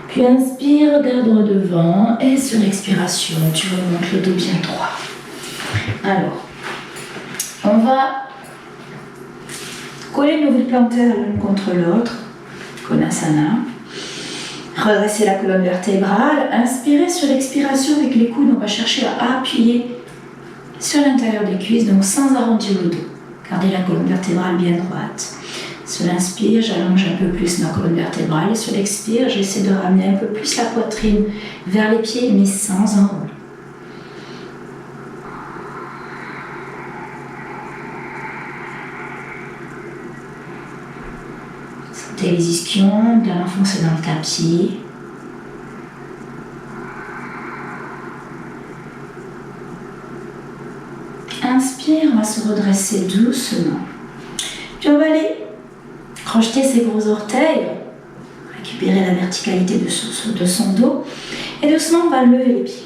Puis inspire, regarde droit devant et sur l'expiration, tu remontes le dos bien droit. Alors, on va coller nos omoplates plantaires l'une contre l'autre, Konasana. Redresser la colonne vertébrale, inspirez sur l'expiration avec les coudes, on va chercher à appuyer sur l'intérieur des cuisses, donc sans arrondir le dos. Gardez la colonne vertébrale bien droite. Sur l'inspire, j'allonge un peu plus ma colonne vertébrale et sur l'expire, j'essaie de ramener un peu plus la poitrine vers les pieds, mais sans enrouler. Sentez les ischions bien enfoncés dans le tapis. Inspire, on va se redresser doucement. Puis on va aller crocheter ses gros orteils, récupérer la verticalité de son dos et doucement on va lever les pieds.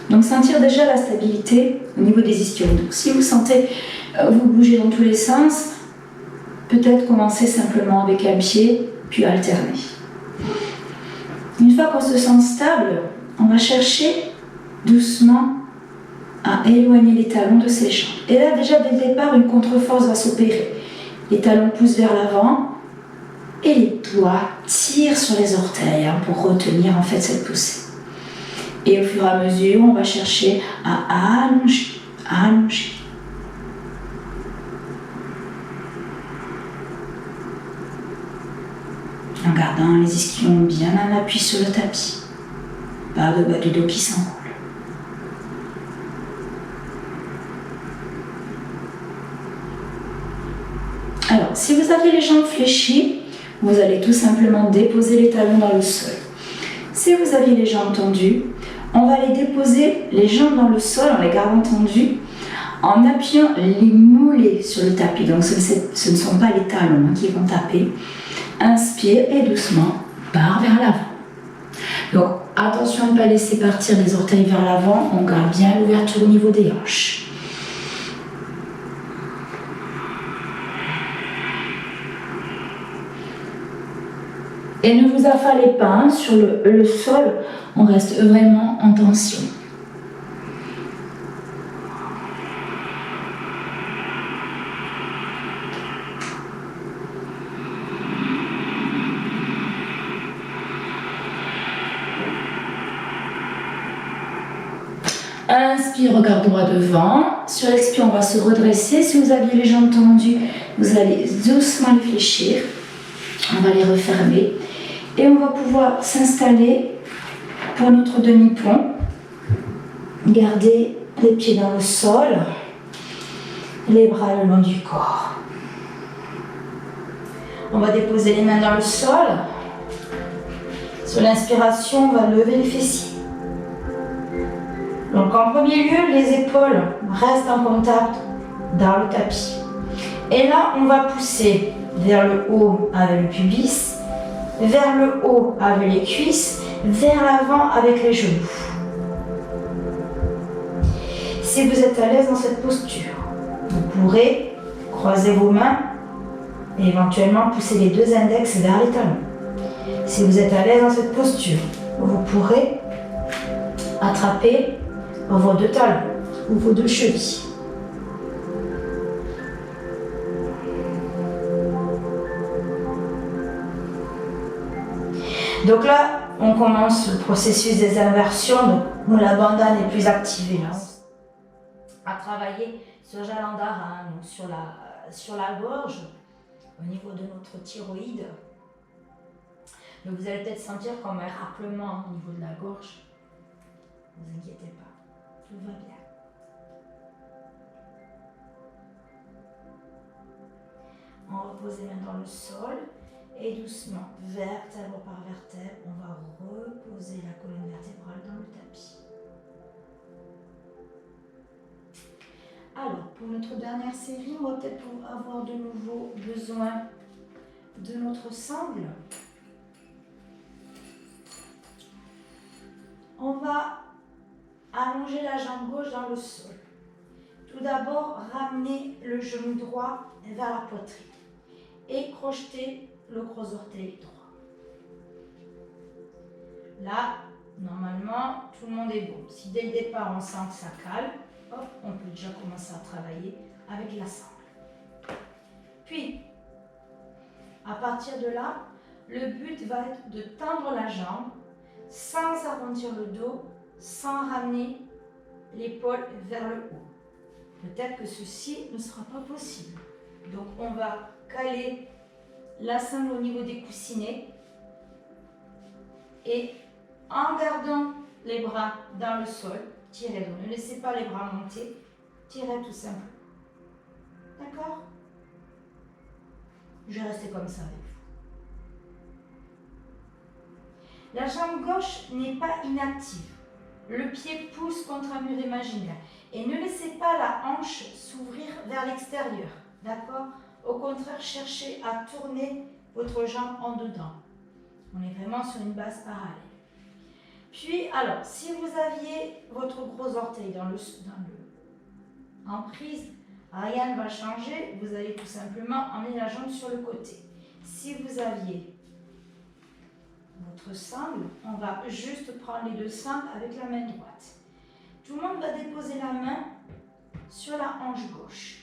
Donc sentir déjà la stabilité au niveau des ischions. Donc si vous sentez vous bouger dans tous les sens, peut-être commencer simplement avec un pied puis alterner. Une fois qu'on se sent stable, on va chercher doucement à éloigner les talons de ses jambes. Et là déjà dès le départ une contre-force va s'opérer. Les talons poussent vers l'avant et les doigts tirent sur les orteils pour retenir en fait cette poussée. Et au fur et à mesure, on va chercher à allonger, allonger. En gardant les ischions bien en appui sur le tapis. Pas de bas du dos qui s'enroule. Alors, si vous avez les jambes fléchies, vous allez tout simplement déposer les talons dans le sol. Si vous avez les jambes tendues, on va les déposer les jambes dans le sol en les gardant tendues, en appuyant les mollets sur le tapis. Donc ce ne sont pas les talons qui vont taper. Inspire et doucement, part vers l'avant. Donc attention à ne pas laisser partir les orteils vers l'avant, on garde bien l'ouverture au niveau des hanches. Et ne vous affalez pas, hein, sur le sol, on reste vraiment en tension. Inspire, regard droit devant. Sur l'expire, on va se redresser. Si vous aviez les jambes tendues, vous allez doucement les fléchir. On va les refermer. Et on va pouvoir s'installer pour notre demi-pont. Gardez les pieds dans le sol, les bras le long du corps. On va déposer les mains dans le sol. Sur l'inspiration, on va lever les fessiers. Donc en premier lieu, les épaules restent en contact dans le tapis. Et là, on va pousser vers le haut avec le pubis, vers le haut avec les cuisses, vers l'avant avec les genoux. Si vous êtes à l'aise dans cette posture, vous pourrez croiser vos mains et éventuellement pousser les deux index vers les talons. Si vous êtes à l'aise dans cette posture, vous pourrez attraper vos deux talons ou vos deux chevilles. Donc là, on commence le processus des inversions, où la bandane est plus activée. Là. À travailler sur Jalandhara, donc sur la gorge, au niveau de notre thyroïde. Donc vous allez peut-être sentir comme un raclement au niveau de la gorge. Ne vous inquiétez pas, tout va bien. On repose les mains dans le sol et doucement, vertèbre par vertèbre, on va reposer la colonne vertébrale dans le tapis. Alors, pour notre dernière série, on va peut-être avoir de nouveau besoin de notre sangle. On va allonger la jambe gauche dans le sol. Tout d'abord, ramener le genou droit vers la poitrine et crocheter le gros orteil droit. Là, normalement, tout le monde est bon. Si dès le départ, on sent que ça cale, hop, on peut déjà commencer à travailler avec la sangle. Puis, à partir de là, le but va être de tendre la jambe sans arrondir le dos, sans ramener l'épaule vers le haut. Peut-être que ceci ne sera pas possible. Donc, on va caler la sangle au niveau des coussinets et en gardant les bras dans le sol, tirez. Donc, ne laissez pas les bras monter, tirez tout simplement. D'accord? Je vais rester comme ça avec vous. La jambe gauche n'est pas inactive. Le pied pousse contre un mur imaginaire. Et ne laissez pas la hanche s'ouvrir vers l'extérieur. D'accord? Au contraire, cherchez à tourner votre jambe en dedans. On est vraiment sur une base parallèle. Puis, alors, si vous aviez votre gros orteil en prise, rien ne va changer. Vous allez tout simplement emmener la jambe sur le côté. Si vous aviez votre sangle, on va juste prendre les deux sangles avec la main droite. Tout le monde va déposer la main sur la hanche gauche.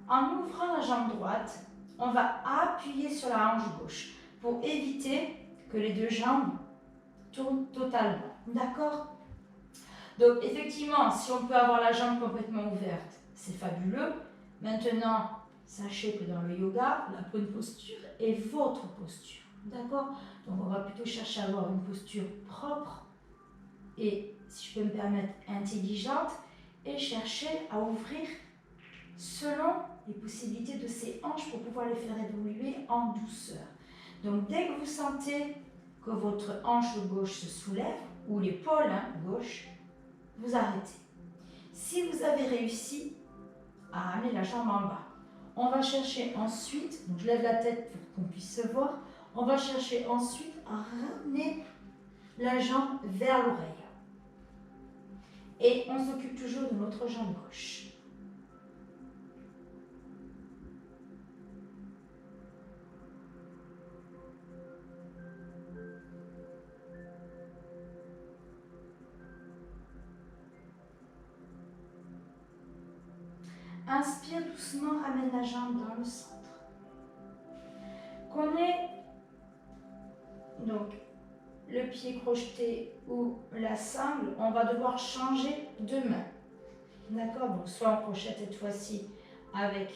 En ouvrant la jambe droite, on va appuyer sur la hanche gauche pour éviter que les deux jambes tournent totalement. D'accord? Donc effectivement, si on peut avoir la jambe complètement ouverte, c'est fabuleux. Maintenant, sachez que dans le yoga, la bonne posture est votre posture. D'accord? Donc on va plutôt chercher à avoir une posture propre et, si je peux me permettre, intelligente, et chercher à ouvrir selon les possibilités de ces hanches pour pouvoir les faire évoluer en douceur. Donc dès que vous sentez que votre hanche gauche se soulève, ou l'épaule gauche, vous arrêtez. Si vous avez réussi à amener la jambe en bas, on va chercher ensuite, donc je lève la tête pour qu'on puisse se voir, on va chercher ensuite à ramener la jambe vers l'oreille. Et on s'occupe toujours de notre jambe gauche. Inspire doucement, ramène la jambe dans le centre. Qu'on ait donc le pied crocheté ou la sangle, on va devoir changer de main. D'accord? Donc soit on crochette cette fois-ci avec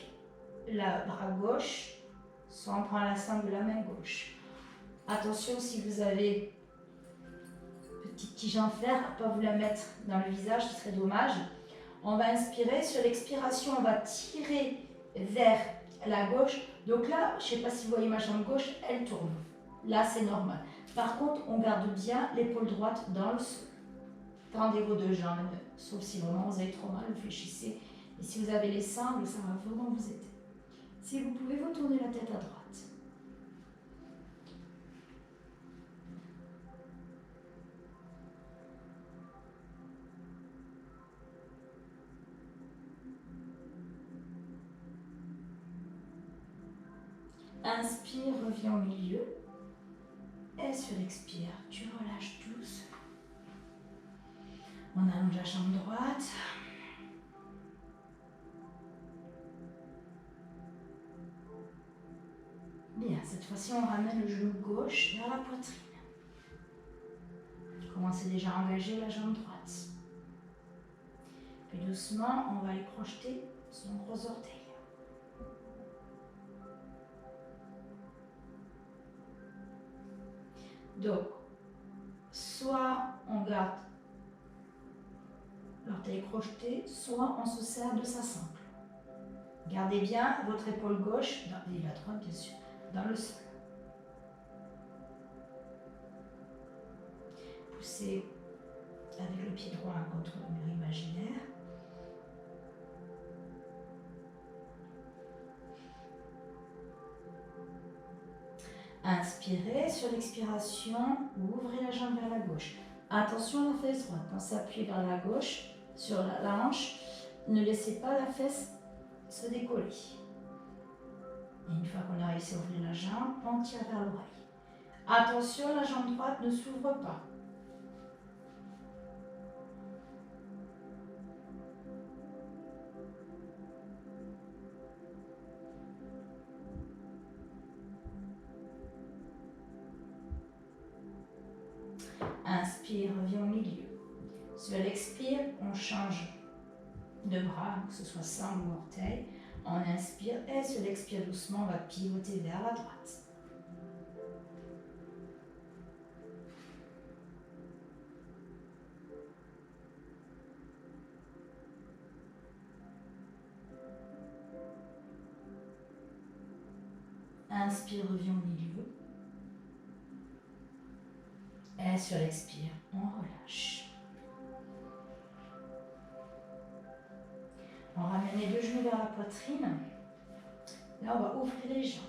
le bras gauche, soit on prend la sangle de la main gauche. Attention, si vous avez petite tige en fer, à ne pas vous la mettre dans le visage, ce serait dommage. On va inspirer, sur l'expiration, on va tirer vers la gauche. Donc là, je ne sais pas si vous voyez ma jambe gauche, elle tourne. Là, c'est normal. Par contre, on garde bien l'épaule droite dans le sol. Tendez vos deux jambes, sauf si vraiment vous avez trop mal, réfléchissez. Et si vous avez les sangles, ça va vraiment vous aider. Si vous pouvez, vous tournez la tête à droite. Inspire, reviens au milieu. Et sur l'expire, tu relâches doucement. On allonge la jambe droite. Bien, cette fois-ci, on ramène le genou gauche vers la poitrine. Commencez déjà à engager la jambe droite. Puis doucement, on va aller crocheter son gros orteil. Donc, soit on garde l'orteil crocheté, soit on se sert de sa sangle. Gardez bien votre épaule gauche, et la droite bien sûr, dans le sol. Poussez avec le pied droit contre le mur imaginaire. Inspirez, sur l'expiration, ouvrez la jambe vers la gauche. Attention à la fesse droite, pensez à appuyer vers la gauche, sur la hanche. Ne laissez pas la fesse se décoller. Et une fois qu'on a réussi à ouvrir la jambe, on tire vers l'oreille. Attention, la jambe droite ne s'ouvre pas. Inspire, reviens au milieu. Sur l'expire, on change de bras, que ce soit sangle ou orteil. On inspire et sur l'expire doucement, on va pivoter vers la droite. Inspire, reviens au milieu. Et sur l'expire, on relâche. On ramène les deux genoux vers la poitrine. Là, on va ouvrir les jambes.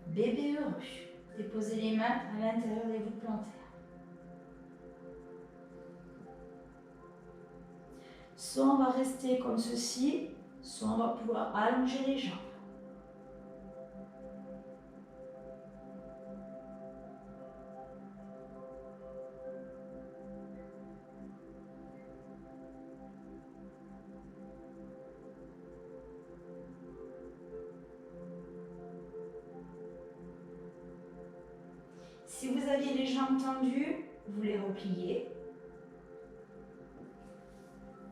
Bébé heureux. Déposez les mains à l'intérieur des voûtes plantaires. Soit on va rester comme ceci, soit on va pouvoir allonger les jambes. Si vous aviez les jambes tendues, vous les repliez.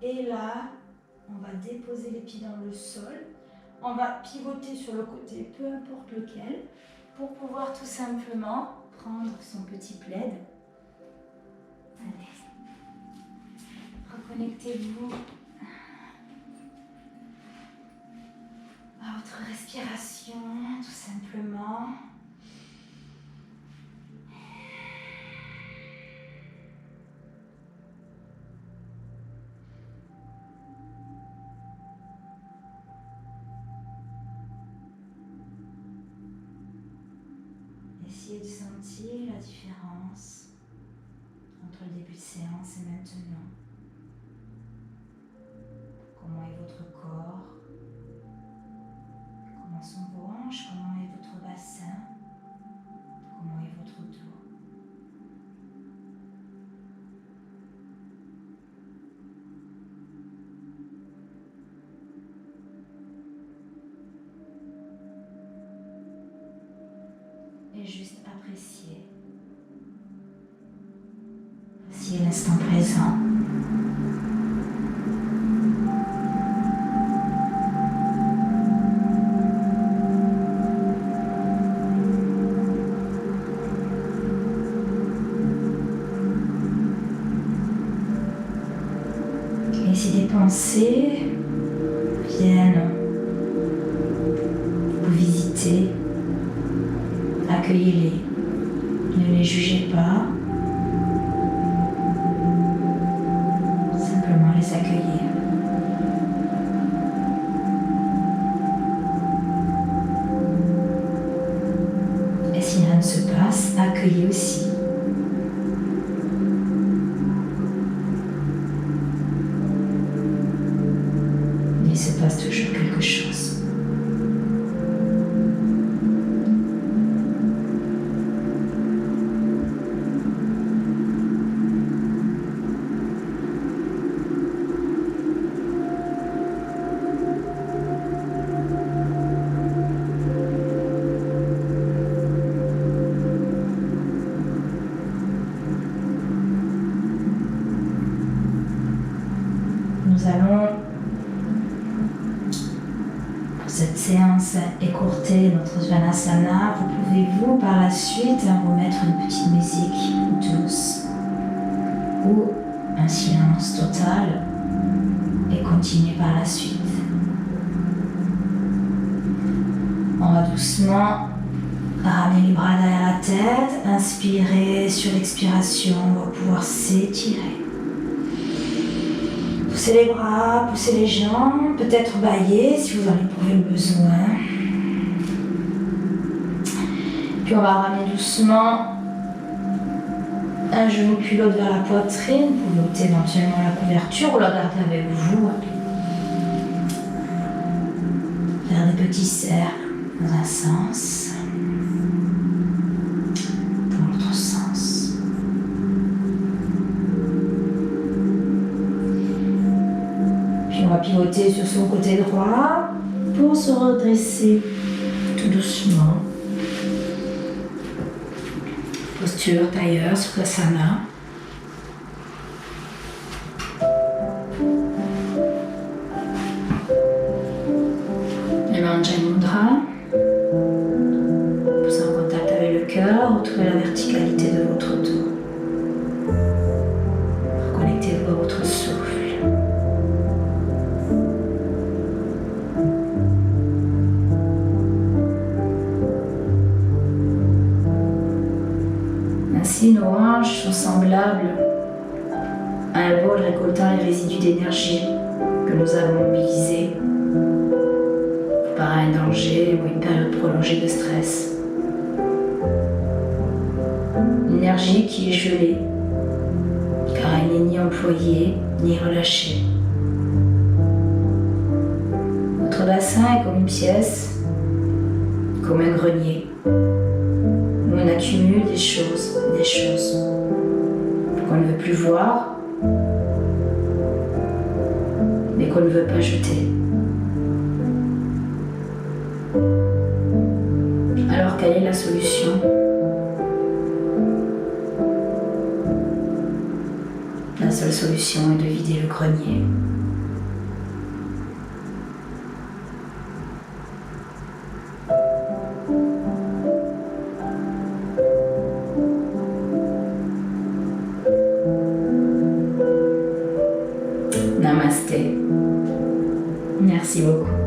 Et là, on va déposer les pieds dans le sol. On va pivoter sur le côté, peu importe lequel, pour pouvoir tout simplement prendre son petit plaid. Allez, reconnectez-vous à votre respiration, tout simplement. Essayez de sentir la différence entre le début de séance et maintenant. Comment est votre corps? Comment sont vos hanches? Comment est votre bassin? Comment est votre dos? et juste apprécier. Apprécier l'instant présent. Et si des pensées viennent vous visiter, accueillez-les, ne les jugez pas, simplement les accueillir. Et si rien ne se passe, accueillez aussi. Il se passe toujours quelque chose. Nous allons, pour cette séance, écourter notre Svanasana. Vous pouvez par la suite vous mettre une petite musique douce ou un silence total et continuer par la suite. On va doucement ramener les bras derrière la tête, inspirer sur l'expiration, on va pouvoir s'étirer. Poussez les bras, poussez les jambes, peut-être bailler si vous en éprouvez le besoin. Puis on va ramener doucement un genou puis l'autre vers la poitrine. Vous pouvez ôter éventuellement la couverture ou la garder avec vous. Faire des petits cercles dans un sens, dans l'autre sens. Puis on va pivoter sur son côté droit pour se redresser tout doucement. Posture tailleur, Sukhasana. Les mains en Jai Mudra. Vous êtes en contact avec le cœur, retrouvez la verticalité de votre dos. Reconnectez-vous à votre souffle. Ainsi, nos hanches sont semblables à un bol récoltant les résidus d'énergie que nous avons mobilisés par un danger ou une période prolongée de stress. L'énergie qui est gelée, car elle n'est ni employée ni relâchée. Notre bassin est comme une pièce, comme un grenier. On accumule des choses qu'on ne veut plus voir, mais qu'on ne veut pas jeter. Alors quelle est la solution ? La seule solution est de vider le grenier. Namasté. Merci beaucoup.